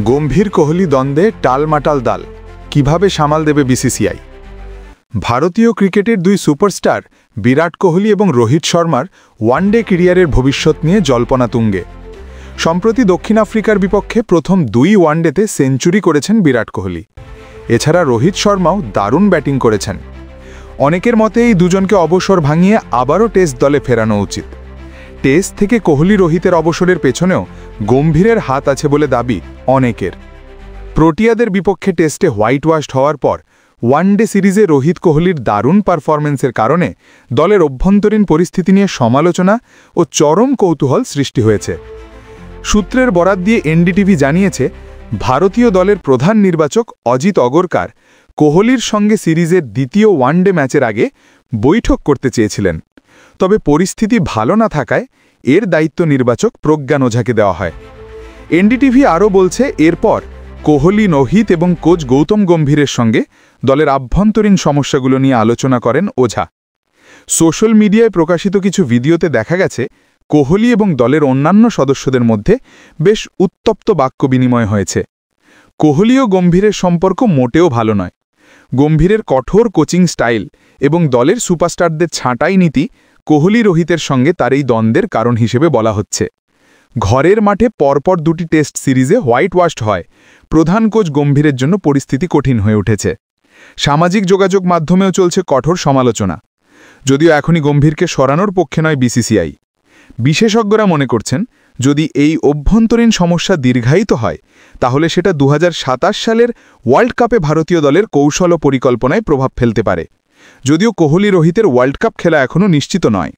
গম্ভীর কোহলি দ্বন্দ্বে টালমাটাল দাল কিভাবে সামাল দেবে বিসিসিআই। ভারতীয় ক্রিকেটের দুই সুপারস্টার বিরাট কোহলি এবং রোহিত শর্মার ওয়ানডে ক্যারিয়ারের ভবিষ্যৎ নিয়ে জল্পনা তুঙ্গে। সম্প্রতি দক্ষিণ আফ্রিকার বিপক্ষে প্রথম দুই ওয়ানডেতে সেঞ্চুরি করেছেন বিরাট কোহলি। এছাড়া রোহিত শর্মাও দারুণ ব্যাটিং করেছেন। অনেকের মতে এই দুজনকে অবসর ভাঙিয়ে আবারও টেস্ট দলে ফেরানো উচিত। টেস্ট থেকে কোহলি রোহিতের অবসরের পেছনেও গম্ভীরের হাত আছে বলে দাবি অনেকের। প্রোটিয়াদের বিপক্ষে টেস্টে হোয়াইট ওয়াশড হওয়ার পর ওয়ানডে সিরিজে রোহিত কোহলির দারুণ পারফরম্যান্সের কারণে দলের অভ্যন্তরীণ পরিস্থিতি নিয়ে সমালোচনা ও চরম কৌতূহল সৃষ্টি হয়েছে। সূত্রের বরাত দিয়ে এনডিটিভি জানিয়েছে, ভারতীয় দলের প্রধান নির্বাচক অজিত অগরকার কোহলির সঙ্গে সিরিজের দ্বিতীয় ওয়ানডে ম্যাচের আগে বৈঠক করতে চেয়েছিলেন। তবে পরিস্থিতি ভালো না থাকায় এর দায়িত্ব নির্বাচক প্রজ্ঞান ওঝাকে দেওয়া হয়। এনডিটিভি আরও বলছে, এরপর কোহলি, রোহিত এবং কোচ গৌতম গম্ভীরের সঙ্গে দলের আভ্যন্তরীণ সমস্যাগুলো নিয়ে আলোচনা করেন ওঝা। সোশ্যাল মিডিয়ায় প্রকাশিত কিছু ভিডিওতে দেখা গেছে, কোহলি এবং দলের অন্যান্য সদস্যদের মধ্যে বেশ উত্তপ্ত বাক্য বিনিময় হয়েছে। কোহলি ও গম্ভীরের সম্পর্ক মোটেও ভালো নয়। গম্ভীরের কঠোর কোচিং স্টাইল এবং দলের সুপারস্টারদের ছাঁটাই নীতি কোহলি রোহিতের সঙ্গে তার এই দ্বন্দ্বের কারণ হিসেবে বলা হচ্ছে। ঘরের মাঠে পরপর দুটি টেস্ট সিরিজে হোয়াইট ওয়াশড হয় প্রধান কোচ গম্ভীরের জন্য পরিস্থিতি কঠিন হয়ে উঠেছে। সামাজিক যোগাযোগ মাধ্যমেও চলছে কঠোর সমালোচনা। যদিও এখনই গম্ভীরকে সরানোর পক্ষে নয় বিসিসিআই। বিশেষজ্ঞরা মনে করছেন, যদি এই অভ্যন্তরীণ সমস্যা দীর্ঘায়িত হয় তাহলে সেটা 2027 সালের ওয়ার্ল্ড কাপে ভারতীয় দলের কৌশল ও পরিকল্পনায় প্রভাব ফেলতে পারে। যদিও কোহলি রোহিতের ওয়ার্ল্ড কাপ খেলা এখনও নিশ্চিত নয়।